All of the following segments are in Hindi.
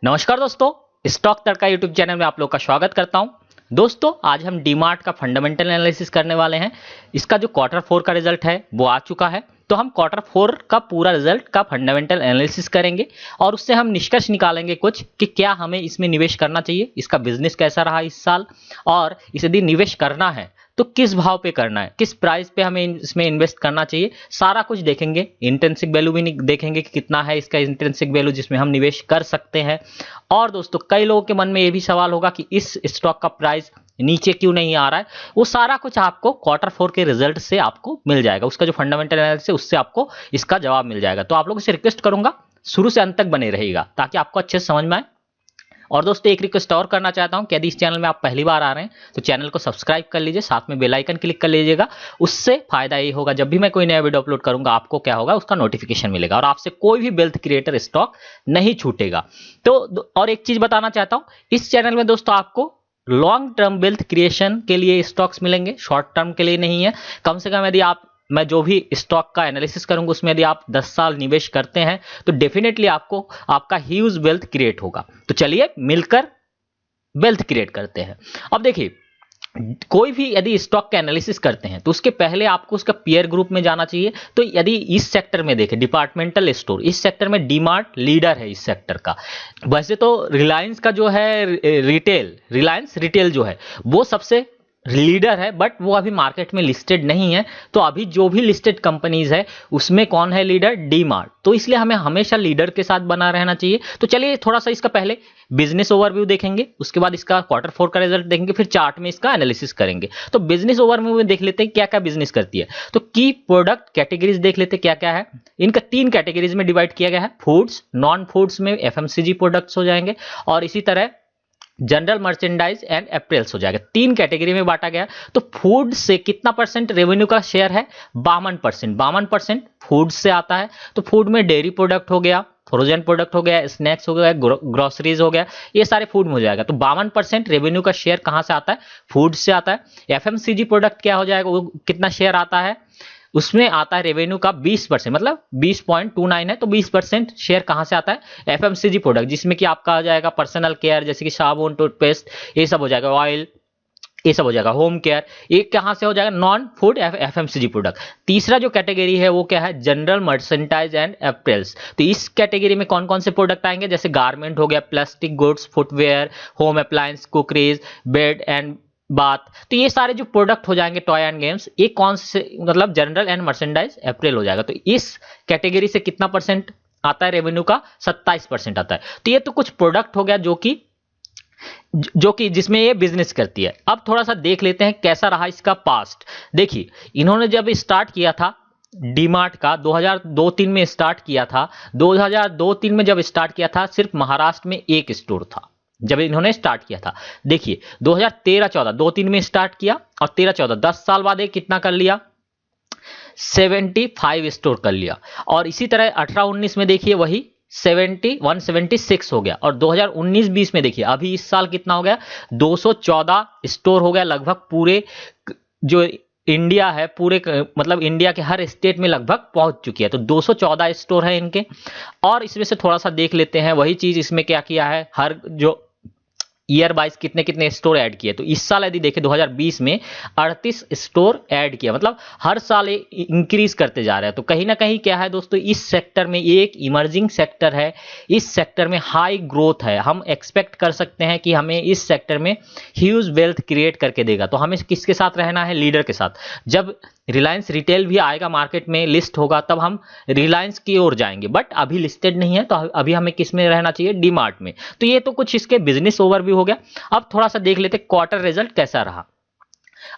नमस्कार दोस्तों, स्टॉक तड़का यूट्यूब चैनल में आप लोग का स्वागत करता हूं। दोस्तों आज हम डीमार्ट का फंडामेंटल एनालिसिस करने वाले हैं। इसका जो क्वार्टर 4 का रिजल्ट है वो आ चुका है, तो हम क्वार्टर 4 का पूरा रिजल्ट का फंडामेंटल एनालिसिस करेंगे और उससे हम निष्कर्ष निकालेंगे कुछ कि क्या हमें इसमें निवेश करना चाहिए, इसका बिजनेस कैसा रहा इस साल, और इसे यदि निवेश करना है तो किस भाव पे करना है, किस प्राइस पे हमें इसमें इन्वेस्ट करना चाहिए, सारा कुछ देखेंगे। इंट्रिंसिक वैल्यू भी देखेंगे कि कितना है इसका इंट्रिंसिक वैल्यू जिसमें हम निवेश कर सकते हैं। और दोस्तों कई लोगों के मन में ये भी सवाल होगा कि इस स्टॉक का प्राइस नीचे क्यों नहीं आ रहा है, वो सारा कुछ आपको क्वार्टर 4 के रिजल्ट से आपको मिल जाएगा। उसका जो फंडामेंटल एनालिसिस है उससे आपको इसका जवाब मिल जाएगा। तो आप लोगों से रिक्वेस्ट करूंगा शुरू से अंत तक बने रहिएगा ताकि आपको अच्छे से समझ में आए। और दोस्तों एक रिक्वेस्ट और करना चाहता हूं कि यदि इस चैनल में आप पहली बार आ रहे हैं तो चैनल को सब्सक्राइब कर लीजिए, साथ में बेल आइकन क्लिक कर लीजिएगा। उससे फायदा ये होगा जब भी मैं कोई नया वीडियो अपलोड करूंगा आपको क्या होगा, उसका नोटिफिकेशन मिलेगा और आपसे कोई भी वेल्थ क्रिएटर स्टॉक नहीं छूटेगा। तो और एक चीज बताना चाहता हूं, इस चैनल में दोस्तों आपको लॉन्ग टर्म वेल्थ क्रिएशन के लिए स्टॉक्स मिलेंगे, शॉर्ट टर्म के लिए नहीं है। कम से कम यदि मैं जो भी स्टॉक का एनालिसिस करूंगा उसमें यदि आप 10 साल निवेश करते हैं तो डेफिनेटली आपको आपका ह्यूज वेल्थ क्रिएट होगा। तो चलिए मिलकर वेल्थ क्रिएट करते हैं। अब देखिए, कोई भी यदि स्टॉक का एनालिसिस करते हैं तो उसके पहले आपको उसका पीयर ग्रुप में जाना चाहिए। तो यदि इस सेक्टर में देखें, डिपार्टमेंटल स्टोर, इस सेक्टर में डीमार्ट लीडर है इस सेक्टर का। वैसे तो रिलायंस का जो है रिलायंस रिटेल जो है वो सबसे लीडर है, बट वो अभी मार्केट में लिस्टेड नहीं है। तो अभी जो भी लिस्टेड कंपनीज है उसमें कौन है लीडर? डीमार्ट। तो इसलिए हमें हमेशा लीडर के साथ बना रहना चाहिए। तो चलिए थोड़ा सा इसका पहले बिजनेस ओवरव्यू देखेंगे, उसके बाद इसका क्वार्टर 4 का रिजल्ट देखेंगे, फिर चार्ट में इसका एनालिसिस करेंगे। तो बिजनेस ओवरव्यू में देख लेते हैं क्या क्या बिजनेस करती है। तो की प्रोडक्ट कैटेगरीज देख लेते हैं क्या क्या है। इनका 3 कैटेगरीज में डिवाइड किया गया है। फूड्स, नॉन फूड्स में एफएमसीजी प्रोडक्ट्स हो जाएंगे, और इसी तरह जनरल मर्चेंडाइज एंड एप्रेल्स हो जाएगा। 3 कैटेगरी में बांटा गया। तो फूड से कितना परसेंट रेवेन्यू का शेयर है? 52%। 52% फूड से आता है। तो फूड में डेयरी प्रोडक्ट हो गया, फ्रोजन प्रोडक्ट हो गया, स्नैक्स हो गया, ग्रोसरीज हो गया, ये सारे फूड में हो जाएगा। तो 52% रेवेन्यू का शेयर कहां से आता है? फूड से आता है। एफएमसीजी प्रोडक्ट क्या हो जाएगा, वो कितना शेयर आता है? उसमें आता है रेवेन्यू का 20%, मतलब 20.29 है। तो 20% शेयर कहां से आता है? एफएमसीजी प्रोडक्ट, जिसमें कि आपका आ जाएगा पर्सनल केयर, जैसे कि साबुन, टूथपेस्ट, ये सब हो जाएगा, ऑयल, ये सब हो जाएगा, होम केयर। ये कहां से हो जाएगा? Non food FMCG product. तीसरा जो कैटेगरी है वो क्या है? General merchandise and apparels. तो इस कैटेगरी में कौन कौन से प्रोडक्ट आएंगे? जैसे गारमेंट हो गया, plastic goods, footwear, home appliance, cookeries, bed and बात। तो ये सारे जो प्रोडक्ट हो जाएंगे, टॉय एंड गेम्स, ये कौन से, मतलब जनरल एंड मर्चेंडाइज अप्रैल हो जाएगा। तो इस कैटेगरी से कितना परसेंट आता है रेवेन्यू का? 27% आता है। तो ये तो कुछ प्रोडक्ट हो गया जो कि जिसमें ये बिजनेस करती है। अब थोड़ा सा देख लेते हैं कैसा रहा इसका पास्ट। देखिए, इन्होंने जब स्टार्ट किया था डीमार्ट का 2002-3 में स्टार्ट किया था। 2002-3 में जब स्टार्ट किया था सिर्फ महाराष्ट्र में एक स्टोर था जब इन्होंने स्टार्ट किया था। देखिए 2013-14 2-3 में स्टार्ट किया और 13-14 10 साल बाद एक कितना कर लिया? 75 स्टोर कर लिया। और इसी तरह 18-19 में देखिए वही 176 हो गया। और 2019-20 में देखिए अभी इस साल कितना हो गया? 214 स्टोर हो गया। लगभग पूरे जो इंडिया है, पूरे मतलब इंडिया के हर स्टेट में लगभग पहुंच चुकी है। तो 214 स्टोर है इनके। और इसमें से थोड़ा सा देख लेते हैं वही चीज इसमें क्या किया है, हर जो ईयर वाइज कितने कितने स्टोर ऐड किए। तो इस साल यदि देखें 2020 में 38 स्टोर ऐड किया, मतलब हर साल इंक्रीज करते जा रहे हैं। तो कहीं ना कहीं क्या है दोस्तों, इस सेक्टर में ये एक इमर्जिंग सेक्टर है, इस सेक्टर में हाई ग्रोथ है। हम एक्सपेक्ट कर सकते हैं कि हमें इस सेक्टर में ह्यूज वेल्थ क्रिएट करके देगा। तो हमें किसके साथ रहना है? लीडर के साथ। जब रिलायंस रिटेल भी आएगा मार्केट में, लिस्ट होगा, तब हम रिलायंस की ओर जाएंगे। बट अभी लिस्टेड नहीं है तो अभी हमें किस में रहना चाहिए? डीमार्ट में। तो ये तो कुछ इसके बिजनेस ओवरव्यू हो गया। अब थोड़ा सा देख लेते क्वार्टर रिजल्ट कैसा रहा।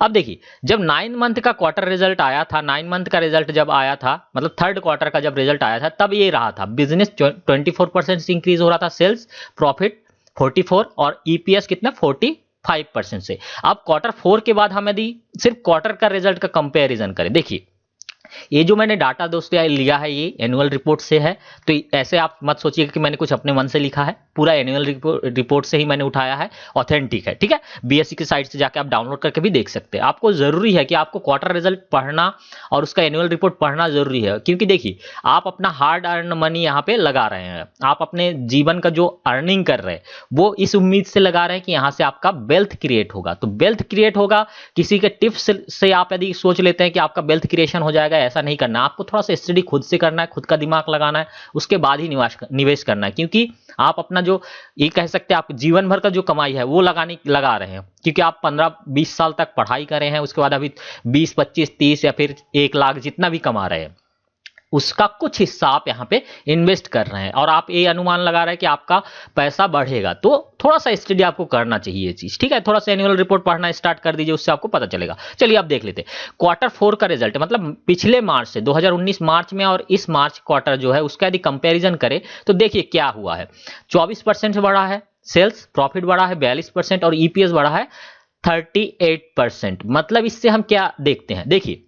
अब देखिए, जब 9 मंथ का क्वार्टर रिजल्ट आया था, 9 मंथ का रिजल्ट जब आया था, मतलब थर्ड क्वार्टर का जब रिजल्ट आया था, तब ये रहा था बिजनेस 24% से इंक्रीज हो रहा था, सेल्स प्रॉफिट 44 और ईपीएस कितना? 45% से। अब क्वार्टर 4 के बाद हम यदि सिर्फ क्वार्टर का रिजल्ट का कंपैरिजन करें, देखिए ये जो मैंने डाटा दोस्तों लिया है ये एनुअल रिपोर्ट से है, तो ऐसे आप मत सोचिएगा कि मैंने कुछ अपने मन से लिखा है, पूरा एनुअल रिपोर्ट से ही मैंने उठाया है, ऑथेंटिक है, ठीक है। बीएससी की साइट से जाके आप डाउनलोड करके भी देख सकते हैं। आपको जरूरी है कि आपको क्वार्टर रिजल्ट पढ़ना और उसका एनुअल रिपोर्ट पढ़ना जरूरी है, क्योंकि देखिए आप अपना हार्ड अर्न मनी यहाँ पे लगा रहे हैं, आप अपने जीवन का जो अर्निंग कर रहे हैं वो इस उम्मीद से लगा रहे हैं कि यहाँ से आपका वेल्थ क्रिएट होगा। तो वेल्थ क्रिएट होगा, किसी के टिप्स से आप यदि सोच लेते हैं कि आपका वेल्थ क्रिएशन हो जाएगा, ऐसा नहीं करना। आपको थोड़ा सा स्टडी खुद से करना है, खुद का दिमाग लगाना है, उसके बाद ही निवेश करना है, क्योंकि आप अपना जो ये कह सकते हैं आप जीवन भर का जो कमाई है वो लगा रहे हैं, क्योंकि आप 15-20 साल तक पढ़ाई कर रहे हैं, उसके बाद अभी 20, 25, 30 या फिर 1 लाख जितना भी कमा रहे हैं उसका कुछ हिस्सा आप यहाँ पे इन्वेस्ट कर रहे हैं, और आप ये अनुमान लगा रहे हैं कि आपका पैसा बढ़ेगा। तो थोड़ा सा स्टडी आपको करना चाहिए ये चीज, ठीक है। थोड़ा सा एनुअल रिपोर्ट पढ़ना स्टार्ट कर दीजिए, उससे आपको पता चलेगा। चलिए आप देख लेते हैं क्वार्टर 4 का रिजल्ट, मतलब पिछले मार्च से 2019 मार्च में और इस मार्च क्वार्टर जो है उसका यदि कंपेरिजन करें तो देखिए क्या हुआ है। 24% से बढ़ा है सेल्स, प्रॉफिट बढ़ा है 42% और ईपीएस बढ़ा है 38%। मतलब इससे हम क्या देखते हैं, देखिए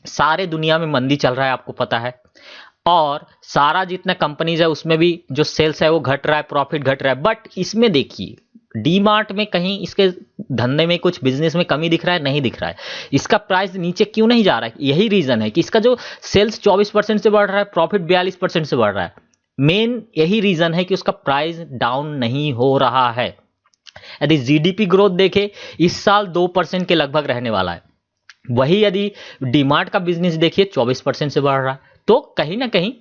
सारे दुनिया में मंदी चल रहा है, आपको पता है, और सारा जितना कंपनीज है उसमें भी जो सेल्स है वो घट रहा है, प्रॉफिट घट रहा है। बट इसमें देखिए डीमार्ट में कहीं इसके धंधे में कुछ बिजनेस में कमी दिख रहा है? नहीं दिख रहा है। इसका प्राइस नीचे क्यों नहीं जा रहा है? यही रीजन है कि इसका जो सेल्स 24% से बढ़ रहा है, प्रॉफिट 42% से बढ़ रहा है। मेन यही रीजन है कि उसका प्राइस डाउन नहीं हो रहा है। यदि जीडीपी ग्रोथ देखे इस साल 2% के लगभग रहने वाला है, वही यदि डीमार्ट का बिजनेस देखिए 24% से बढ़ रहा है, तो कहीं ना कहीं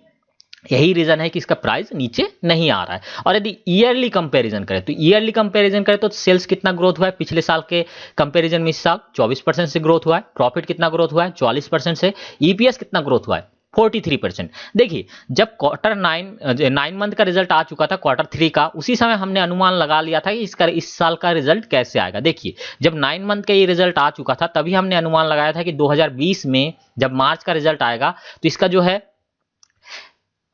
यही रीजन है कि इसका प्राइस नीचे नहीं आ रहा है। और यदि ईयरली कंपैरिजन करें तो ईयरली कंपैरिजन करें तो सेल्स कितना ग्रोथ हुआ है पिछले साल के कंपैरिजन में? इस साल 24% से ग्रोथ हुआ है। प्रॉफिट कितना ग्रोथ हुआ है? 44% से। ईपीएस कितना ग्रोथ हुआ है? 43%। देखिए जब क्वार्टर 9 मंथ का रिजल्ट आ चुका था क्वार्टर 3 का, उसी समय हमने अनुमान लगा लिया था कि इसका इस साल का रिजल्ट कैसे आएगा। देखिए जब 9 मंथ का ये रिजल्ट आ चुका था तभी हमने अनुमान लगाया था कि 2020 में जब मार्च का रिजल्ट आएगा तो इसका जो है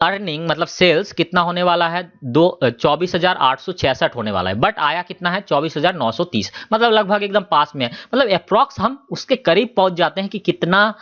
अर्निंग मतलब सेल्स कितना होने वाला है? 24,866 होने वाला है। बट आया कितना है? 24,930। मतलब लगभग एकदम पास में है, मतलब अप्रॉक्स हम उसके करीब पहुंच जाते हैं कि कितना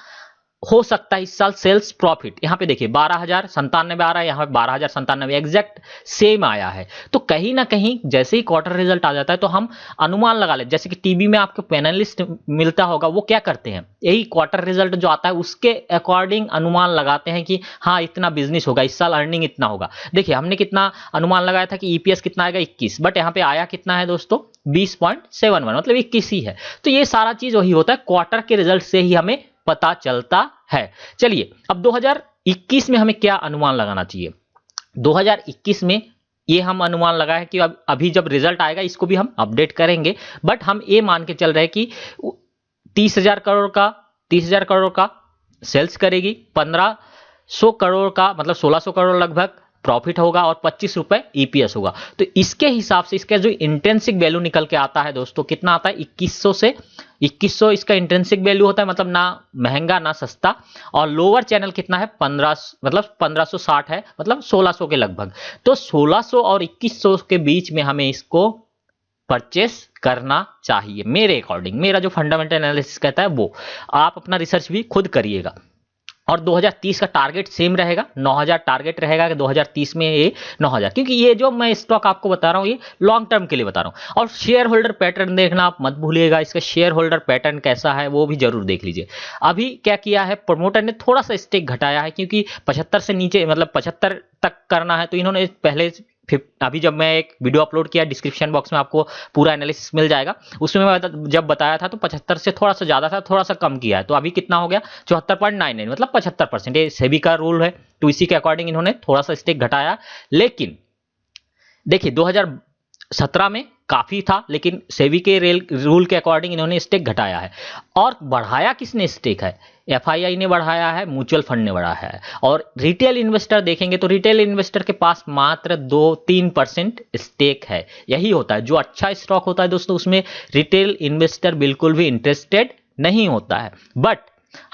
हो सकता है इस साल सेल्स प्रॉफिट। यहां पे देखिए 12,097 आ रहा है, यहां पे 12,097 एग्जैक्ट सेम आया है। तो कहीं ना कहीं जैसे ही क्वार्टर रिजल्ट आ जाता है तो हम अनुमान लगा ले, जैसे कि टीवी में आपको पैनलिस्ट मिलता होगा, वो क्या करते हैं, यही क्वार्टर रिजल्ट जो आता है उसके अकॉर्डिंग अनुमान लगाते हैं कि हाँ इतना बिजनेस होगा इस साल, अर्निंग इतना होगा। देखिए हमने कितना अनुमान लगाया था कि ईपीएस कितना आएगा? 21, बट यहाँ पे आया कितना है दोस्तों? 20.71, मतलब 21 ही है। तो ये सारा चीज वही होता है, क्वार्टर के रिजल्ट से ही हमें पता चलता है। चलिए अब 2021 में हमें क्या अनुमान लगाना चाहिए? 2021 में ये हम अनुमान लगाए कि अभी जब रिजल्ट आएगा इसको भी हम अपडेट करेंगे, बट हम ये मान के चल रहे हैं कि 30,000 करोड़ का सेल्स करेगी, 1,500 करोड़ का मतलब 1,600 करोड़ लगभग प्रॉफिट होगा और 25 रुपए ईपीएस होगा। तो इसके हिसाब से इसका जो इंट्रिंसिक वैल्यू निकल के आता है दोस्तों, कितना आता है? 2100 से 2100 इसका इंट्रिंसिक वैल्यू होता है, मतलब ना महंगा ना सस्ता। और लोअर चैनल कितना है? 15, मतलब 1560 है, मतलब 1600 के लगभग। तो 1600 और 2100 के बीच में हमें इसको परचेस करना चाहिए मेरे अकॉर्डिंग। मेरा जो फंडामेंटल एनालिसिस कहता है वो, आप अपना रिसर्च भी खुद करिएगा। और 2030 का टारगेट सेम रहेगा, 9,000 टारगेट रहेगा कि 2030 में ये 9,000, क्योंकि ये जो मैं स्टॉक आपको बता रहा हूँ ये लॉन्ग टर्म के लिए बता रहा हूँ। और शेयर होल्डर पैटर्न देखना आप मत भूलिएगा, इसका शेयर होल्डर पैटर्न कैसा है वो भी जरूर देख लीजिए। अभी क्या किया है, प्रमोटर ने थोड़ा सा स्टेक घटाया है, क्योंकि 75 से नीचे मतलब 75 तक करना है, तो इन्होंने पहले अभी जब मैं एक वीडियो अपलोड किया डिस्क्रिप्शन बॉक्स में आपको पूरा एनालिसिस मिल जाएगा, उसमें मैं जब बताया था तो 75 से थोड़ा सा ज्यादा था, थोड़ा सा कम किया है। तो अभी कितना हो गया? 74.99, मतलब 75%। ये सेबी का रूल है, तो इसी के अकॉर्डिंग इन्होंने थोड़ा सा स्टेक घटाया। लेकिन देखिए 2017 में काफी था, लेकिन सेबी के रूल के अकॉर्डिंग इन्होंने स्टेक घटाया है। और बढ़ाया किसने स्टेक है? एफआईआई ने बढ़ाया है, म्यूचुअल फंड ने बढ़ाया है। और रिटेल इन्वेस्टर देखेंगे तो रिटेल इन्वेस्टर के पास मात्र 2-3% स्टेक है। यही होता है, जो अच्छा स्टॉक होता है दोस्तों उसमें रिटेल इन्वेस्टर बिल्कुल भी इंटरेस्टेड नहीं होता है। बट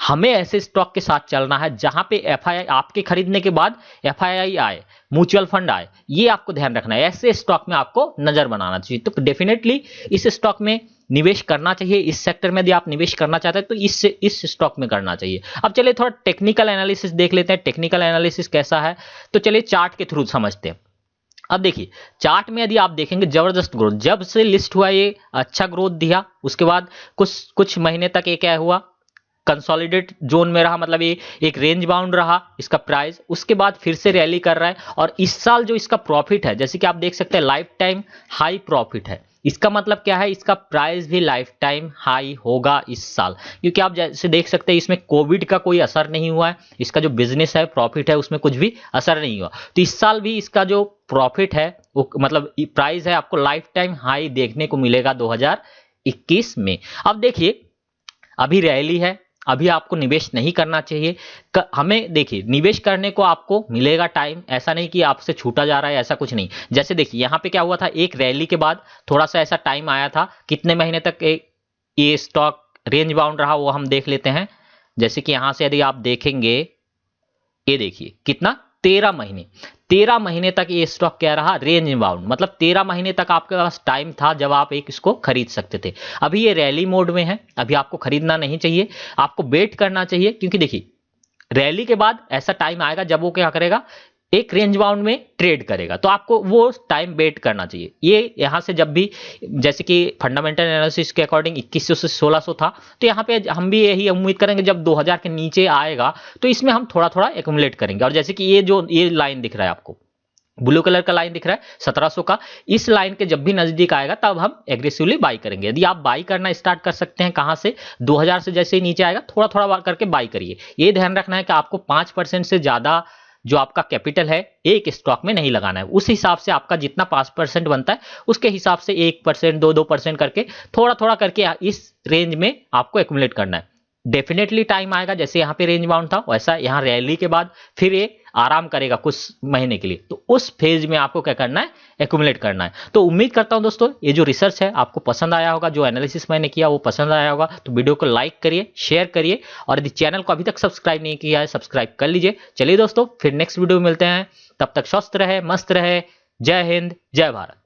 हमें ऐसे स्टॉक के साथ चलना है जहां पे एफआईआई आपके खरीदने के बाद एफआईआई आए, म्यूचुअल फंड आए, ये आपको ध्यान रखना है। ऐसे स्टॉक में आपको नजर बनाना चाहिए। तो डेफिनेटली इस स्टॉक में निवेश करना चाहिए। इस सेक्टर में यदि आप निवेश करना चाहते हैं तो इस स्टॉक में करना चाहिए। अब चलिए थोड़ा टेक्निकल एनालिसिस देख लेते हैं। टेक्निकल एनालिसिस कैसा है, तो चलिए चार्ट के थ्रू समझते हैं। अब देखिए चार्ट में यदि आप देखेंगे जबरदस्त ग्रोथ, जब से लिस्ट हुआ ये अच्छा ग्रोथ दिया, उसके बाद कुछ महीने तक ये क्या हुआ, कंसोलिडेट जोन में रहा, मतलब ये एक रेंज बाउंड रहा इसका प्राइस, उसके बाद फिर से रैली कर रहा है। और इस साल जो इसका प्रॉफिट है, जैसे कि आप देख सकते हैं लाइफ टाइम हाई प्रॉफिट है। इसका मतलब क्या है, इसका प्राइस भी लाइफ टाइम हाई होगा इस साल, क्योंकि आप जैसे देख सकते हैं इसमें कोविड का कोई असर नहीं हुआ है। इसका जो बिजनेस है, प्रॉफिट है, उसमें कुछ भी असर नहीं हुआ। तो इस साल भी इसका जो प्रॉफिट है वो मतलब प्राइस है, आपको लाइफ टाइम हाई देखने को मिलेगा 2021 में। अब देखिए अभी रैली है, अभी आपको निवेश नहीं करना चाहिए। हमें देखिए निवेश करने को आपको मिलेगा टाइम, ऐसा नहीं कि आपसे छूटा जा रहा है, ऐसा कुछ नहीं। जैसे देखिए यहाँ पे क्या हुआ था, एक रैली के बाद थोड़ा सा ऐसा टाइम आया था, कितने महीने तक ये स्टॉक रेंज बाउंड रहा वो हम देख लेते हैं। जैसे कि यहां से यदि आप देखेंगे, ये देखिए कितना 13 महीने तक ये स्टॉक क्या रहा, रेंज बाउंड, मतलब 13 महीने तक आपके पास टाइम था जब आप एक इसको खरीद सकते थे। अभी ये रैली मोड में है, अभी आपको खरीदना नहीं चाहिए, आपको वेट करना चाहिए, क्योंकि देखिए रैली के बाद ऐसा टाइम आएगा जब वो क्या करेगा, एक रेंज बाउंड में ट्रेड करेगा, तो आपको वो टाइम वेट करना चाहिए। ये यहां से जब भी, जैसे कि फंडामेंटल एनालिसिस के अकॉर्डिंग 2100 से 1600 था, तो यहाँ पे हम भी यही उम्मीद करेंगे जब 2000 के नीचे आएगा तो इसमें हम थोड़ा थोड़ा एक्यूमुलेट करेंगे। और जैसे कि ये लाइन दिख रहा है आपको, ब्लू कलर का लाइन दिख रहा है 1700 का, इस लाइन के जब भी नजदीक आएगा तब हम एग्रेसिवली बाई करेंगे। यदि आप बाई करना स्टार्ट कर सकते हैं कहां से, 2000 से जैसे ही नीचे आएगा थोड़ा थोड़ा करके बाई करिए। ये ध्यान रखना है कि आपको 5% से ज्यादा जो आपका कैपिटल है एक स्टॉक में नहीं लगाना है। उस हिसाब से आपका जितना 5% बनता है उसके हिसाब से 1%, 2% करके थोड़ा थोड़ा करके इस रेंज में आपको एक्यूमुलेट करना है। डेफिनेटली टाइम आएगा, जैसे यहाँ पे रेंज बाउंड था वैसा यहाँ रैली के बाद फिर ये आराम करेगा कुछ महीने के लिए, तो उस फेज में आपको क्या करना है, एक्यूमुलेट करना है। तो उम्मीद करता हूं दोस्तों ये जो रिसर्च है आपको पसंद आया होगा, जो एनालिसिस मैंने किया वो पसंद आया होगा। तो वीडियो को लाइक करिए, शेयर करिए, और यदि चैनल को अभी तक सब्सक्राइब नहीं किया है सब्सक्राइब कर लीजिए। चलिए दोस्तों फिर नेक्स्ट वीडियो में मिलते हैं, तब तक स्वस्थ रहे, मस्त रहे। जय हिंद, जय भारत।